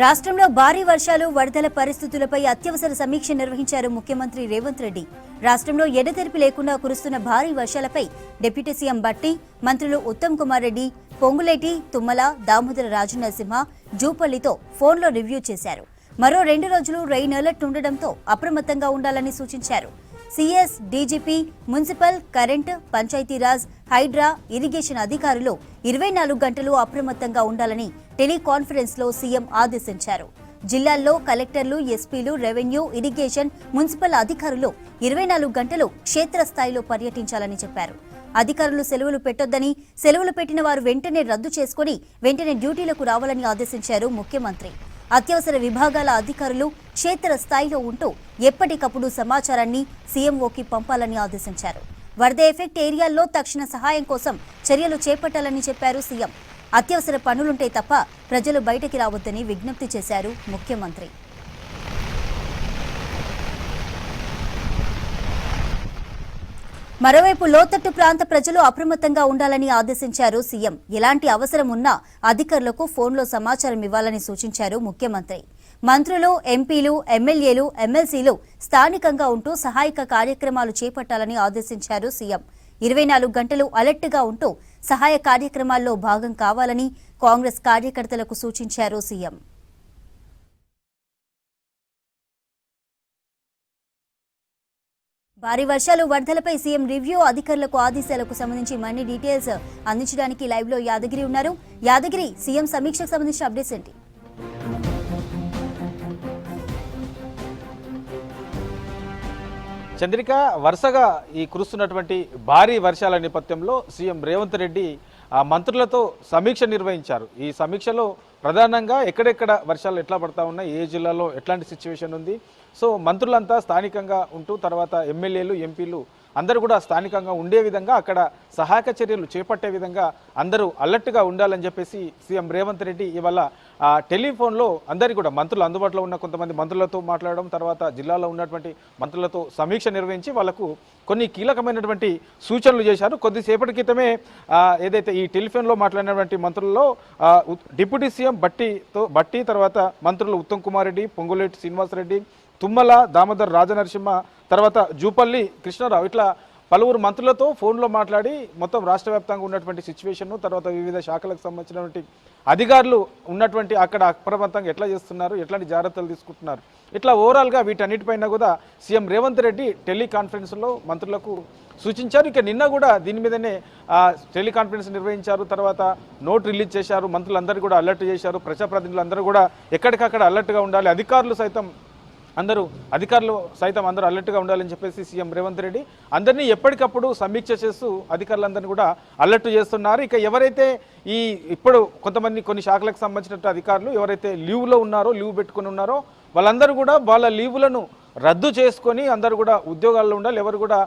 రాష్ట్రంలో భారీ వర్షాలు వరదల పరిస్థితులపై అత్యవసర సమీక్ష నిర్వహించారు ముఖ్యమంత్రి రేవంత్ రెడ్డి. రాష్ట్రంలో ఎడతెరిపి లేకుండా కురుస్తున్న భారీ వర్షాలపై డిప్యూటీ సీఎం బట్టి, మంత్రులు ఉత్తమ్ కుమార్ రెడ్డి, పొంగులేటి, తుమ్మల, దామోదర రాజనరసింహ, జూపల్లితో ఫోన్లో రివ్యూ చేశారు. మరో 2 రోజులు రెయిన్ అలర్ట్ ఉండడంతో అప్రమత్తంగా ఉండాలని సూచించారు. CS, DGP, municipal, current, Panchayati Raj, Hydraa, irrigation అధికారులు 24 గంటలు అప్రమత్తంగా ఉండాలని టెలికాన్ఫరెన్స్ లో సీఎం ఆదేశించారు. జిల్లాల్లో కలెక్టర్లు, ఎస్పీలు, రెవెన్యూ, ఇరిగేషన్, మున్సిపల్ అధికారులు 24 గంటలు క్షేత్రస్థాయిలో పర్యటించాలని చెప్పారు. అధికారులు సెలవులు పెట్టొద్దని, సెలవులు పెట్టిన వారు వెంటనే రద్దు చేసుకుని వెంటనే డ్యూటీలకు రావాలని ఆదేశించారు ముఖ్యమంత్రి. అత్యవసర విభాగాల అధికారులు క్షేత్ర స్థాయిలో ఉంటూ ఎప్పటికప్పుడు సమాచారాన్ని సీఎంఓకి పంపాలని ఆదేశించారు. వరద ఎఫెక్ట్ ఏరియాల్లో తక్షణ సహాయం కోసం చర్యలు చేపట్టాలని చెప్పారు సీఎం. అత్యవసర పనులుంటే తప్ప ప్రజలు బయటికి రావద్దని విజ్ఞప్తి చేశారు ముఖ్యమంత్రి. మరోవైపు లోతట్టు ప్రాంత ప్రజలు అప్రమత్తంగా ఉండాలని ఆదేశించారు సీఎం. ఎలాంటి అవసరం ఉన్నా అధికారులకు ఫోన్లో సమాచారం ఇవ్వాలని సూచించారు ముఖ్యమంత్రి. మంత్రులు, ఎంపీలు, ఎమ్మెల్యేలు, ఎమ్మెల్సీలు స్థానికంగా ఉంటూ సహాయక కార్యక్రమాలు చేపట్టాలని ఆదేశించారు సీఎం. 24 గంటలు అలర్ట్గా ఉంటూ సహాయ కార్యక్రమాల్లో భాగం కావాలని కాంగ్రెస్ కార్యకర్తలకు సూచించారు సీఎం. భారీ వర్షాలు, వరదలపై సీఎం రివ్యూ, అధికారులకు ఆదేశాలకు సంబంధించి మరిన్ని డీటెయిల్స్ అందించడానికి లైవ్ లో యాదగిరి ఉన్నారు. యాదగిరి, సీఎం సమీక్షకు సంబంధించిన అప్డేట్స్ ఏంటి? చంద్రిక, వరుసగా ఈ కురుస్తున్నటువంటి భారీ వర్షాల నేపథ్యంలో సీఎం రేవంత్ రెడ్డి మంత్రులతో సమీక్ష నిర్వహించారు. ఈ సమీక్షలో ప్రధానంగా ఎక్కడెక్కడ వర్షాలు ఎట్లా పడతా ఉన్నాయి, ఏ జిల్లాలో ఎట్లాంటి సిచ్యువేషన్ ఉంది, సో మంత్రులంతా స్థానికంగా ఉంటూ తర్వాత ఎమ్మెల్యేలు, ఎంపీలు అందరూ కూడా స్థానికంగా ఉండే విధంగా అక్కడ సహాయక చర్యలు చేపట్టే విధంగా అందరూ అలర్ట్గా ఉండాలని చెప్పేసి సీఎం రేవంత్ రెడ్డి ఇవాళ టెలిఫోన్లో అందరికీ కూడా మంత్రులు అందుబాటులో ఉన్న కొంతమంది మంత్రులతో మాట్లాడడం, తర్వాత జిల్లాలో ఉన్నటువంటి మంత్రులతో సమీక్ష నిర్వహించి వాళ్లకు కొన్ని కీలకమైనటువంటి సూచనలు చేశారు. కొద్దిసేపటి క్రితమే ఏదైతే ఈ టెలిఫోన్లో మాట్లాడినటువంటి మంత్రుల్లో డిప్యూటీ సీఎం బట్టి తర్వాత మంత్రులు ఉత్తమ్ కుమార్ రెడ్డి, పొంగులేటి శ్రీనివాసరెడ్డి, తుమ్మల, దామోదర్ రాజనరసింహ, తర్వాత జూపల్లి కృష్ణారావు ఇట్లా పలువురు మంత్రులతో ఫోన్లో మాట్లాడి మొత్తం రాష్ట్ర వ్యాప్తంగా ఉన్నటువంటి సిచ్యువేషన్ను, తర్వాత వివిధ శాఖలకు సంబంధించినటువంటి అధికారులు ఉన్నటువంటి అక్కడ అప్రమత్తంగా ఎట్లా చేస్తున్నారు, ఎట్లాంటి జాగ్రత్తలు తీసుకుంటున్నారు, ఇట్లా ఓవరాల్గా వీటన్నిటిపైన కూడా సీఎం రేవంత్ రెడ్డి టెలికాన్ఫరెన్స్లో మంత్రులకు సూచించారు. ఇక నిన్న కూడా దీని మీదనే టెలికాన్ఫరెన్స్ నిర్వహించారు, తర్వాత నోట్ రిలీజ్ చేశారు, మంత్రులందరూ కూడా అలర్ట్ చేశారు, ప్రజాప్రతినిధులు అందరూ కూడా ఎక్కడికక్కడ అలర్ట్గా ఉండాలి, అధికారులు సైతం అందరూ అలర్ట్గా ఉండాలని చెప్పేసి సీఎం రేవంత్ రెడ్డి అందరినీ ఎప్పటికప్పుడు సమీక్ష చేస్తూ అధికారులందరినీ కూడా అలర్ట్ చేస్తున్నారు. ఇక ఎవరైతే ఇప్పుడు కొన్ని శాఖలకు సంబంధించిన అధికారులు ఎవరైతే లీవ్లో ఉన్నారో, లీవ్ పెట్టుకుని ఉన్నారో వాళ్ళందరూ కూడా వాళ్ళ లీవులను రద్దు చేసుకొని అందరూ కూడా ఉద్యోగాల్లో ఉండాలి, ఎవరు కూడా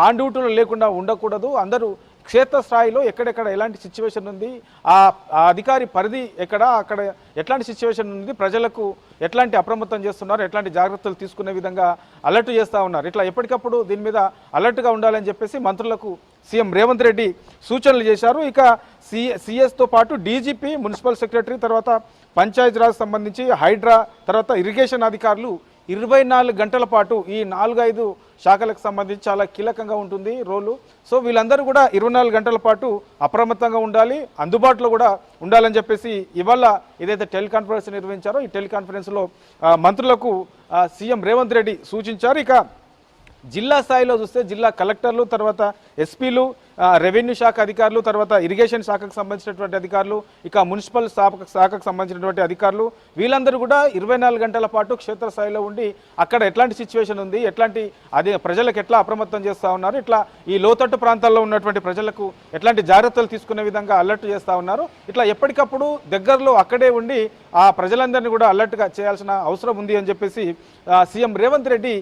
ఆన్ డ్యూటీలో లేకుండా ఉండకూడదు, అందరూ క్షేత్రస్థాయిలో ఎక్కడెక్కడ ఎలాంటి సిచ్యువేషన్ ఉంది, ఆ అధికారి పరిధి ఎక్కడ, అక్కడ ఎట్లాంటి సిచ్యువేషన్ ఉంది, ప్రజలకు ఎట్లాంటి అప్రమత్తం చేస్తున్నారు, ఎట్లాంటి జాగ్రత్తలు తీసుకునే విధంగా అలర్ట్ చేస్తూ ఉన్నారు. ఇట్లా ఎప్పటికప్పుడు దీని మీద అలర్ట్గా ఉండాలని చెప్పేసి మంత్రులకు సీఎం రేవంత్ రెడ్డి సూచనలు చేశారు. ఇక సీఎస్తో పాటు డీజీపీ, మున్సిపల్ సెక్రటరీ, తర్వాత పంచాయతీరాజ్ సంబంధించి హైడ్రా, తర్వాత ఇరిగేషన్ అధికారులు 24 గంటల పాటు ఈ 4-5 శాఖలకు సంబంధించి చాలా కీలకంగా ఉంటుంది రోలు. సో వీళ్ళందరూ కూడా 24 గంటల పాటు అప్రమత్తంగా ఉండాలి, అందుబాటులో కూడా ఉండాలని చెప్పేసి ఇవాళ ఏదైతే టెలికాన్ఫరెన్స్ నిర్వహించారో ఈ టెలికాన్ఫరెన్స్లో మంత్రులకు సీఎం రేవంత్ రెడ్డి సూచించారు. ఇక జిల్లా స్థాయిలో చూస్తే జిల్లా కలెక్టర్లు, తర్వాత ఎస్పీలు, రెవెన్యూ శాఖ అధికారులు, తర్వాత ఇరిగేషన్ శాఖకు సంబంధించినటువంటి అధికారులు, ఇక మున్సిపల్ శాఖకు సంబంధించినటువంటి అధికారులు వీళ్ళందరూ కూడా 24 గంటల పాటు క్షేత్రస్థాయిలో ఉండి అక్కడ ఎట్లాంటి సిచ్యువేషన్ ఉంది, ఎట్లాంటి ప్రజలకు ఎట్లా అప్రమత్తం చేస్తూ ఉన్నారు, ఇట్లా ఈ లోతట్టు ప్రాంతాల్లో ఉన్నటువంటి ప్రజలకు ఎట్లాంటి జాగ్రత్తలు తీసుకునే విధంగా అలర్ట్ చేస్తూ ఉన్నారు. ఇట్లా ఎప్పటికప్పుడు దగ్గరలో అక్కడే ఉండి ఆ ప్రజలందరినీ కూడా అలర్ట్గా చేయాల్సిన అవసరం ఉంది అని చెప్పేసి సీఎం రేవంత్ రెడ్డి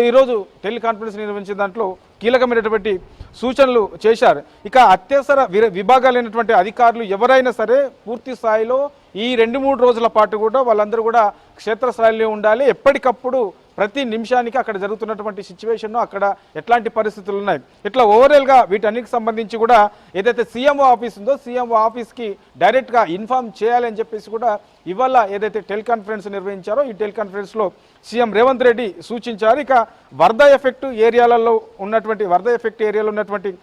ఈరోజు టెలికాన్ఫరెన్స్ నిర్వహించిన దాంట్లో కీలకమైనటువంటి సూచనలు చేశారు. ఇక అత్యవసర విభాగాలైనటువంటి అధికారులు ఎవరైనా సరే పూర్తి స్థాయిలో ఈ 2-3 రోజుల పాటు కూడా వాళ్ళందరూ కూడా క్షేత్రస్థాయిలో ఉండాలి, ఎప్పటికప్పుడు ప్రతి నిమిషానికి అక్కడ జరుగుతున్నటువంటి సిచ్యువేషన్, అక్కడ ఎట్లాంటి పరిస్థితులు ఉన్నాయి, ఇట్లా ఓవరాల్గా వీటన్నిటికి సంబంధించి కూడా ఏదైతే సీఎంఓ ఆఫీస్ ఉందో సీఎంఓ ఆఫీస్కి డైరెక్ట్గా ఇన్ఫార్మ్ చేయాలని చెప్పేసి కూడా ఇవాళ ఏదైతే టెలికాన్ఫరెన్స్ నిర్వహించారో ఈ టెలికాన్ఫరెన్స్లో సీఎం రేవంత్ రెడ్డి సూచించారు. ఇక వరద ఎఫెక్ట్ ఏరియాలలో ఉన్నటువంటి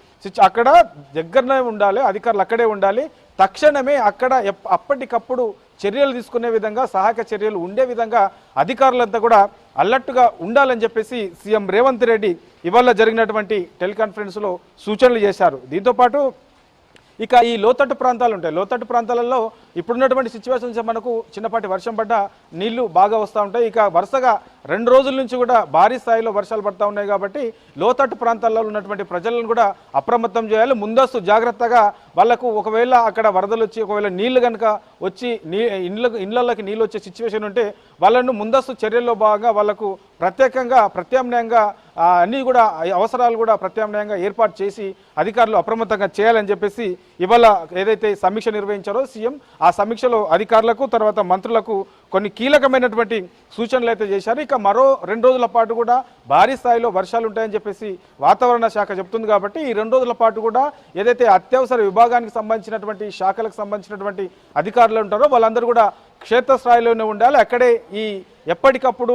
అక్కడ దగ్గరనే ఉండాలి, అధికారులు అక్కడే ఉండాలి, తక్షణమే అక్కడ అప్పటికప్పుడు చర్యలు తీసుకునే విధంగా, సహాయక చర్యలు ఉండే విధంగా అధికారులంతా కూడా అలర్ట్గా ఉండాలని చెప్పేసి సీఎం రేవంత్ రెడ్డి ఇవాళ జరిగినటువంటి టెలికాన్ఫరెన్స్లో సూచనలు చేశారు. దీంతోపాటు ఇక ఈ లోతట్టు ప్రాంతాలు ఉంటాయి, లోతట్టు ప్రాంతాలలో ఇప్పుడున్నటువంటి సిచ్యువేషన్స్ మనకు చిన్నపాటి వర్షం పడ్డ నీళ్లు బాగా వస్తూ ఉంటాయి. ఇక వరుసగా 2 రోజుల నుంచి కూడా భారీ స్థాయిలో వర్షాలు పడతా ఉన్నాయి కాబట్టి లోతట్టు ప్రాంతాల్లో ఉన్నటువంటి ప్రజలను కూడా అప్రమత్తం చేయాలి. ముందస్తు జాగ్రత్తగా వాళ్ళకు ఒకవేళ అక్కడ వరదలు వచ్చి ఒకవేళ నీళ్లు కనుక వచ్చి ఇళ్లలోకి నీళ్ళు వచ్చే సిచ్యువేషన్ ఉంటే వాళ్ళను ముందస్తు చర్యల్లో భాగంగా వాళ్ళకు ప్రత్యామ్నాయంగా అన్నీ కూడా అవసరాలు కూడా ప్రత్యామ్నాయంగా ఏర్పాటు చేసి అధికారులు అప్రమత్తంగా చేయాలని చెప్పేసి ఇవాళ ఏదైతే సమీక్ష నిర్వహించారో సీఎం, ఆ సమీక్షలో అధికారులకు తర్వాత మంత్రులకు కొన్ని కీలకమైనటువంటి సూచనలు అయితే చేశారు. ఇక మరో 2 రోజుల పాటు కూడా భారీ స్థాయిలో వర్షాలు ఉంటాయని చెప్పేసి వాతావరణ శాఖ చెప్తుంది కాబట్టి ఈ 2 రోజుల పాటు కూడా ఏదైతే అత్యవసర విభాగానికి సంబంధించినటువంటి శాఖలకు సంబంధించినటువంటి అధికారులు ఉంటారో వాళ్ళందరూ కూడా క్షేత్రస్థాయిలోనే ఉండాలి. అక్కడే ఎప్పటికప్పుడు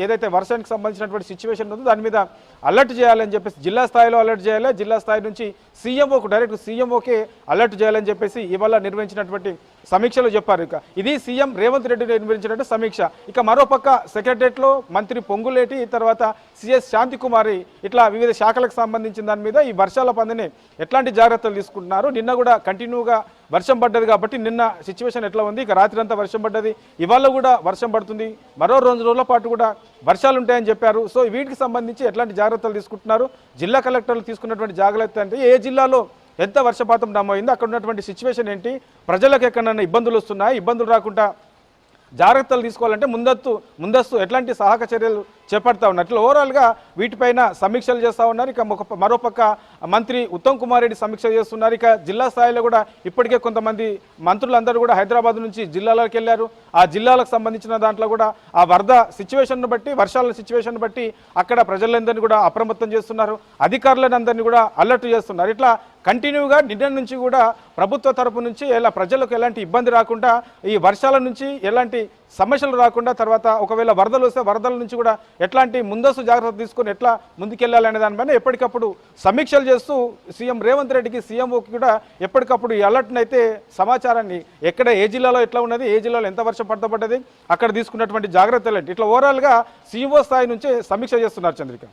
ఏదైతే వర్షానికి సంబంధించినటువంటి సిచ్యువేషన్ ఉందో దాని మీద అలర్ట్ చేయాలని చెప్పేసి జిల్లా స్థాయిలో అలర్ట్ చేయాలి, జిల్లా స్థాయి నుంచి సీఎంఓకు డైరెక్ట్ సీఎంఓకే అలర్ట్ చేయాలని చెప్పేసి ఇవాళ నిర్వహించినటువంటి సమీక్షలో చెప్పారు. ఇక ఇది సీఎం రేవంత్ రెడ్డి నిర్వహించినటువంటి సమీక్ష. ఇక మరోపక్క సెక్రటరియట్లో మంత్రి పొంగులేటి తర్వాత సిఎస్ శాంతికుమారి ఇట్లా వివిధ శాఖలకు సంబంధించిన దాని మీద ఈ వర్షాల పందిని ఎట్లాంటి జాగ్రత్తలు తీసుకుంటున్నారు, నిన్న కూడా కంటిన్యూగా వర్షం పడ్డది కాబట్టి నిన్న సిచ్యువేషన్ ఎట్లా ఉంది, ఇక రాత్రి అంతా వర్షం పడ్డది, ఇవాళ కూడా వర్షం పడుతుంది, మరో 2 రోజుల పాటు కూడా వర్షాలు ఉంటాయని చెప్పారు. సో వీటికి సంబంధించి ఎట్లాంటి జాగ్రత్తలు తీసుకుంటున్నారు, జిల్లా కలెక్టర్లు తీసుకున్నటువంటి జాగ్రత్త అంటే ఏ జిల్లాలో ఎంత వర్షపాతం నమోదైంది, అక్కడ ఉన్నటువంటి సిచ్యువేషన్ ఏంటి, ప్రజలకు ఎక్కడన్నా ఇబ్బందులు వస్తున్నాయి, ఇబ్బందులు రాకుండా జాగ్రత్తలు తీసుకోవాలంటే ముందస్తు ఎట్లాంటి సహాయక చర్యలు చేపడతా ఉన్నారు. ఇట్లా ఓవరాల్గా వీటిపైన సమీక్షలు చేస్తూ ఉన్నారు. ఇక మరోపక్క మంత్రి ఉత్తమ్ కుమార్ రెడ్డి సమీక్ష చేస్తున్నారు. ఇక జిల్లా స్థాయిలో కూడా ఇప్పటికే కొంతమంది మంత్రులందరూ కూడా హైదరాబాద్ నుంచి జిల్లాలకు వెళ్ళారు. ఆ జిల్లాలకు సంబంధించిన దాంట్లో కూడా ఆ వరద సిచ్యువేషన్ బట్టి, వర్షాల సిచ్యువేషన్ బట్టి అక్కడ ప్రజలందరినీ కూడా అప్రమత్తం చేస్తున్నారు, అధికారులను అందరినీ కూడా అలర్ట్ చేస్తున్నారు. ఇట్లా కంటిన్యూగా నిన్న నుంచి కూడా ప్రభుత్వ తరపు నుంచి ప్రజలకు ఎలాంటి ఇబ్బంది రాకుండా, ఈ వర్షాల నుంచి ఎలాంటి సమస్యలు రాకుండా, తర్వాత ఒకవేళ వరదలు వస్తే వరదల నుంచి కూడా ఎట్లాంటి ముందస్తు జాగ్రత్త తీసుకొని ఎట్లా ముందుకెళ్లాలనే దానిపైన ఎప్పటికప్పుడు సమీక్షలు చేస్తూ సీఎం రేవంత్ రెడ్డికి, సీఎంఓకి కూడా ఎప్పటికప్పుడు ఈ అలర్ట్ని అయితే సమాచారాన్ని ఎక్కడ ఏ జిల్లాలో ఎట్లా ఉన్నది, ఏ జిల్లాలో ఎంత వర్షం పడతపడ్డది, అక్కడ తీసుకున్నటువంటి జాగ్రత్తలు ఇట్లా ఓవరాల్గా సీఎంఓ స్థాయి నుంచే సమీక్ష చేస్తున్నారు. చంద్రిక.